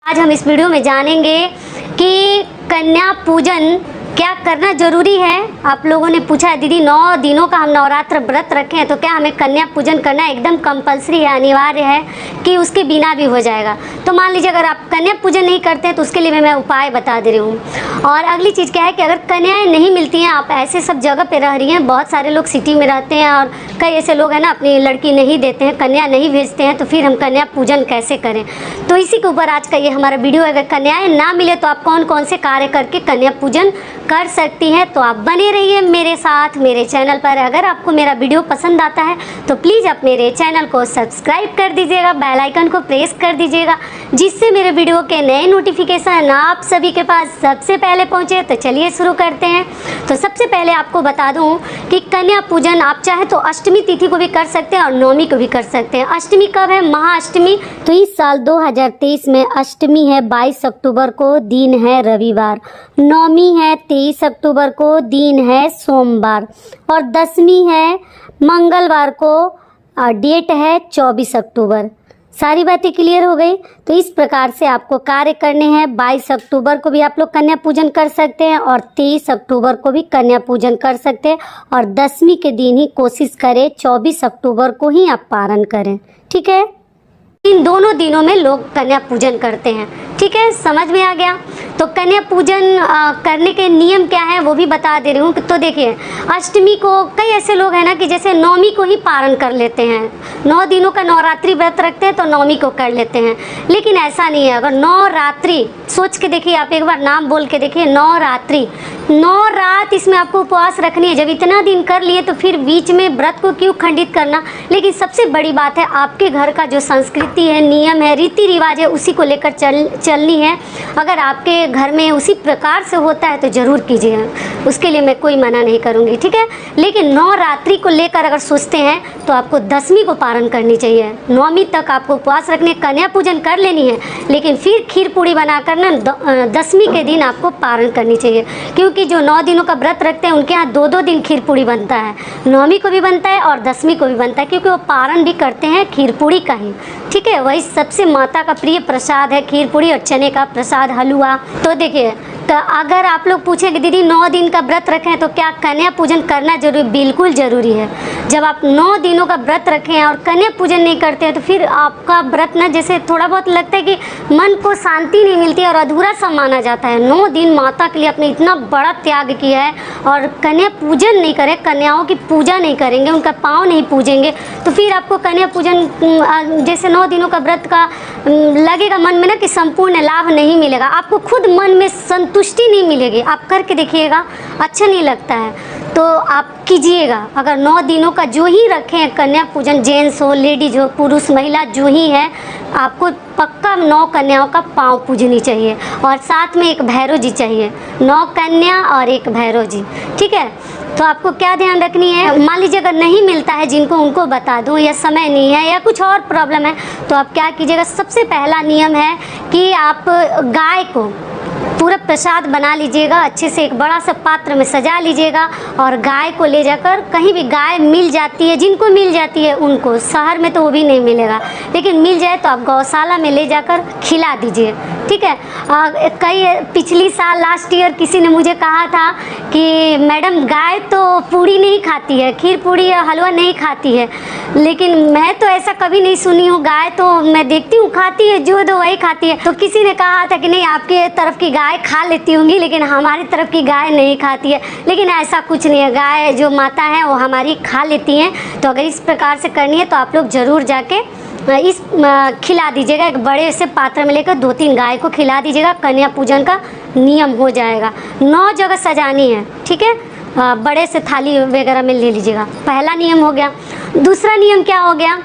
आज हम इस वीडियो में जानेंगे कि कन्या पूजन क्या करना जरूरी है। आप लोगों ने पूछा है दीदी 9 दिनों का हम नवरात्र व्रत रखे हैं तो क्या हमें कन्या पूजन करना एकदम कंपलसरी है, अनिवार्य है कि उसके बिना भी हो जाएगा। तो मान लीजिए अगर आप कन्या पूजन नहीं करते हैं तो उसके लिए मैं उपाय बता दे रही हूँ। और अगली चीज़ क्या है कि अगर कन्याएँ नहीं मिलती हैं, आप ऐसे सब जगह पर रह रही हैं, बहुत सारे लोग सिटी में रहते हैं और कई ऐसे लोग हैं ना अपनी लड़की नहीं देते हैं, कन्या नहीं भेजते हैं, तो फिर हम कन्या पूजन कैसे करें। तो इसी के ऊपर आज का ये हमारा वीडियो है। अगर कन्याएँ ना मिले तो आप कौन कौन से कार्य करके कन्या पूजन कर सकती हैं। तो आप बने रहिए मेरे साथ मेरे चैनल पर। अगर आपको मेरा वीडियो पसंद आता है तो प्लीज़ आप मेरे चैनल को सब्सक्राइब कर दीजिएगा, बेल आइकन को प्रेस कर दीजिएगा, जिससे मेरे वीडियो के नए नोटिफिकेशन आप सभी के पास सबसे पहले पहुंचे। तो चलिए शुरू करते हैं। तो सबसे पहले आपको बता दूं कि कन्या पूजन आप चाहे तो अष्टमी तिथि को भी कर सकते हैं और नवमी को भी कर सकते हैं। अष्टमी कब है? महाअष्टमी। तो इस साल 2023 में अष्टमी है 22 अक्टूबर को, दिन है रविवार। नवमी है 23 अक्टूबर को, दिन है सोमवार। और दसवीं है मंगलवार को, डेट है 24 अक्टूबर। सारी बातें क्लियर हो गई। तो इस प्रकार से आपको कार्य करने हैं। 22 अक्टूबर को भी आप लोग कन्या पूजन कर सकते हैं और 23 अक्टूबर को भी कन्या पूजन कर सकते हैं। और दसवीं के दिन ही कोशिश करें 24 अक्टूबर को ही आप पारण करें, ठीक है। इन दोनों दिनों में लोग कन्या पूजन करते हैं, ठीक है। समझ में आ गया। तो कन्या पूजन करने के नियम क्या है वो भी बता दे रही हूँ। तो देखिए अष्टमी को कई ऐसे लोग हैं ना कि जैसे नवमी को ही पारण कर लेते हैं, 9 दिनों का नवरात्रि व्रत रखते हैं तो नवमी को कर लेते हैं। लेकिन ऐसा नहीं है। अगर नवरात्रि सोच के देखिए, आप एक बार नाम बोल के देखिए, नवरात्रि 9 रात इसमें आपको उपवास रखनी है। जब इतना दिन कर लिए तो फिर बीच में व्रत को क्यों खंडित करना। लेकिन सबसे बड़ी बात है आपके घर का जो संस्कृति है, नियम है, रीति रिवाज है, उसी को लेकर चलनी है। अगर आपके घर में उसी प्रकार से होता है तो ज़रूर कीजिए, उसके लिए मैं कोई मना नहीं करूँगी, ठीक है। लेकिन नवरात्रि को लेकर अगर सोचते हैं तो आपको दसवीं को पारण करनी चाहिए। नवमी तक आपको उपवास रखने, कन्या पूजन कर लेनी है, लेकिन फिर खीर पूड़ी बनाकर ना दसवीं के दिन आपको पारण करनी चाहिए। क्योंकि जो 9 दिनों का व्रत रखते हैं उनके यहाँ 2-2 दिन खीर पूड़ी बनता है, नवमी को भी बनता है और दसवीं को भी बनता है, क्योंकि वो पारण भी करते हैं खीर पूड़ी का ही, ठीक है। वही सबसे माता का प्रिय प्रसाद है खीर पूड़ी और चने का प्रसाद हलवा। तो देखिए, तो अगर आप लोग पूछें कि दीदी 9 दिन का व्रत रखें तो क्या कन्या पूजन करना जरूरी? बिल्कुल ज़रूरी है। जब आप 9 दिनों का व्रत रखें और कन्या पूजन नहीं करते हैं तो फिर आपका व्रत ना जैसे थोड़ा बहुत लगता है कि मन को शांति नहीं मिलती और अधूरा सा माना जाता है। 9 दिन माता के लिए आपने इतना बड़ा त्याग किया है और कन्या पूजन नहीं करें, कन्याओं की पूजा नहीं करेंगे, उनका पाँव नहीं पूजेंगे, तो फिर आपको कन्या पूजन जैसे 9 दिनों का व्रत का लगेगा मन में ना कि संपूर्ण लाभ नहीं मिलेगा। आपको खुद मन में संतुष्टि नहीं मिलेगी। आप करके देखिएगा, अच्छा नहीं लगता है तो आप कीजिएगा। अगर 9 दिनों का जो ही रखें कन्या पूजन, जेंट्स हो, लेडीज हो, पुरुष महिला जो ही है, आपको पक्का 9 कन्याओं का पाँव पूजनी चाहिए और साथ में एक भैरव जी चाहिए। 9 कन्या और एक भैरव जी, ठीक है। तो आपको क्या ध्यान रखनी है, मान लीजिए अगर नहीं मिलता है जिनको, उनको बता दूं, या समय नहीं है या कुछ और प्रॉब्लम है तो आप क्या कीजिएगा। सबसे पहला नियम है कि आप गाय को पूरा प्रसाद बना लीजिएगा, अच्छे से एक बड़ा सा पात्र में सजा लीजिएगा और गाय को ले जाकर, कहीं भी गाय मिल जाती है, जिनको मिल जाती है उनको, शहर में तो वो भी नहीं मिलेगा, लेकिन मिल जाए तो आप गौशाला में ले जाकर खिला दीजिए, ठीक है। कई पिछली साल लास्ट ईयर किसी ने मुझे कहा था कि मैडम गाय तो पूड़ी नहीं खाती है, खीर पूड़ी या हलवा नहीं खाती है, लेकिन मैं तो ऐसा कभी नहीं सुनी हूँ। गाय तो मैं देखती हूँ खाती है, जो दो वही खाती है। तो किसी ने कहा था कि नहीं आपके तरफ की गाय खा लेती होंगी लेकिन हमारी तरफ की गाय नहीं खाती है। लेकिन ऐसा कुछ नहीं है, गाय जो माता है वो हमारी खा लेती हैं। तो अगर इस प्रकार से करनी है तो आप लोग ज़रूर जाके इस खिला दीजिएगा, एक बड़े से पात्र में लेकर 2-3 गाय को खिला दीजिएगा। कन्या पूजन का नियम हो जाएगा। 9 जगह सजानी है, ठीक है। बड़े से थाली वगैरह में ले लीजिएगा। पहला नियम हो गया। दूसरा नियम क्या हो गया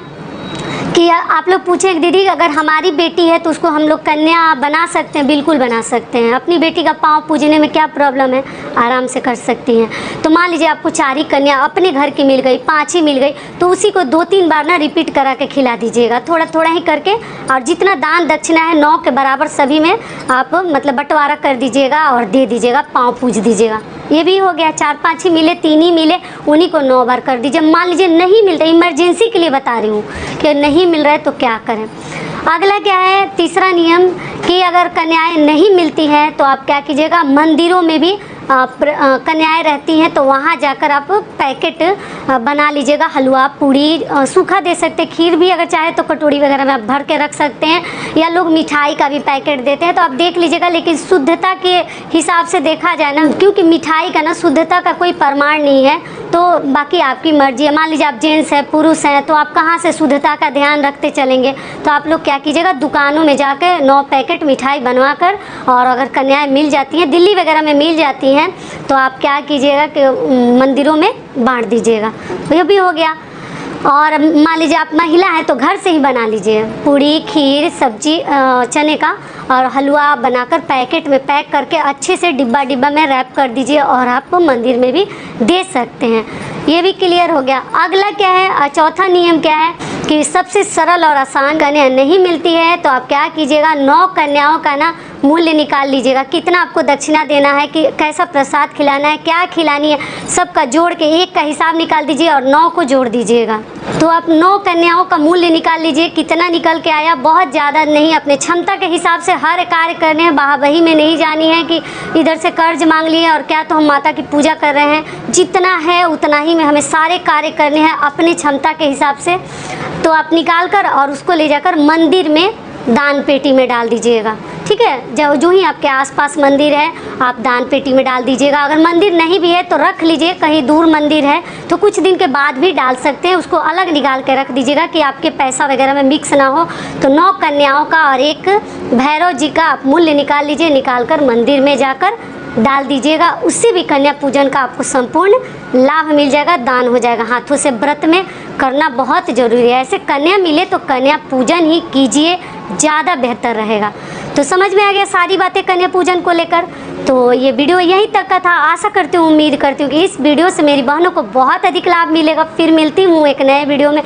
कि आप लोग पूछें दीदी अगर हमारी बेटी है तो उसको हम लोग कन्या बना सकते हैं? बिल्कुल बना सकते हैं। अपनी बेटी का पाँव पूजने में क्या प्रॉब्लम है, आराम से कर सकती हैं। तो मान लीजिए आपको 4 ही कन्या अपने घर की मिल गई, 5 ही मिल गई, तो उसी को 2-3 बार ना रिपीट करा के खिला दीजिएगा, थोड़ा थोड़ा ही करके। और जितना दान दक्षिणा है 9 के बराबर सभी में आप मतलब बंटवारा कर दीजिएगा और दे दीजिएगा, पाँव पूज दीजिएगा। ये भी हो गया। 4-5 ही मिले, 3 ही मिले, उन्हीं को 9 बार कर दीजिए। मान लीजिए नहीं मिलता, इमरजेंसी के लिए बता रही हूँ कि नहीं मिल रहा है तो क्या करें। अगला क्या है, तीसरा नियम कि अगर कन्याएं नहीं मिलती हैं तो आप क्या कीजिएगा, मंदिरों में भी कन्याएं रहती हैं तो वहाँ जाकर आप पैकेट बना लीजिएगा। हलवा पूड़ी सूखा दे सकते, खीर भी अगर चाहे तो कटोरी वगैरह में आप भर के रख सकते हैं, या लोग मिठाई का भी पैकेट देते हैं तो आप देख लीजिएगा। लेकिन शुद्धता के हिसाब से देखा जाए ना, क्योंकि मिठाई का ना शुद्धता का कोई प्रमाण नहीं है, तो बाकी आपकी मर्जी है। मान लीजिए आप जेंट्स हैं, पुरुष हैं, तो आप कहाँ से शुद्धता का ध्यान रखते चलेंगे। तो आप लोग क्या कीजिएगा, दुकानों में जाकर 9 पैकेट मिठाई बनवा कर, और अगर कन्याएं मिल जाती हैं, दिल्ली वगैरह में मिल जाती हैं, तो आप क्या कीजिएगा कि मंदिरों में बांट दीजिएगा। तो ये भी हो गया। और मान लीजिए आप महिला हैं तो घर से ही बना लीजिए पूड़ी, खीर, सब्जी, चने का और हलवा बनाकर पैकेट में पैक करके अच्छे से डिब्बा में रैप कर दीजिए, और आप मंदिर में भी दे सकते हैं। ये भी क्लियर हो गया। अगला क्या है, चौथा नियम क्या है कि सबसे सरल और आसान कन्या नहीं मिलती है तो आप क्या कीजिएगा, 9 कन्याओं का ना मूल्य निकाल लीजिएगा। कितना आपको दक्षिणा देना है, कि कैसा प्रसाद खिलाना है, क्या खिलानी है, सबका जोड़ के 1 का हिसाब निकाल दीजिए और 9 को जोड़ दीजिएगा। तो आप 9 कन्याओं का मूल्य निकाल लीजिए। कितना निकल के आया, बहुत ज़्यादा नहीं, अपने क्षमता के हिसाब से हर कार्य करने हैं। बाहाबही में नहीं जानी है कि इधर से कर्ज मांग लिए और क्या तो हम माता की पूजा कर रहे हैं। जितना है उतना ही में हमें सारे कार्य करने हैं अपनी क्षमता के हिसाब से। तो आप निकाल कर और उसको ले जाकर मंदिर में दान पेटी में डाल दीजिएगा। ठीक है, जो ही आपके आसपास मंदिर है आप दान पेटी में डाल दीजिएगा। अगर मंदिर नहीं भी है तो रख लीजिए, कहीं दूर मंदिर है तो कुछ दिन के बाद भी डाल सकते हैं, उसको अलग निकाल के रख दीजिएगा कि आपके पैसा वगैरह में मिक्स ना हो। तो 9 कन्याओं का और 1 भैरव जी का आप मूल्य निकाल लीजिए, निकाल कर मंदिर में जाकर डाल दीजिएगा। उससे भी कन्या पूजन का आपको संपूर्ण लाभ मिल जाएगा, दान हो जाएगा। हाथों से व्रत में करना बहुत ज़रूरी है। ऐसे कन्या मिले तो कन्या पूजन ही कीजिए, ज़्यादा बेहतर रहेगा। तो समझ में आ गया सारी बातें कन्या पूजन को लेकर। तो ये वीडियो यहीं तक का था। आशा करती हूँ, उम्मीद करती हूँ कि इस वीडियो से मेरी बहनों को बहुत अधिक लाभ मिलेगा। फिर मिलती हूँ एक नए वीडियो में।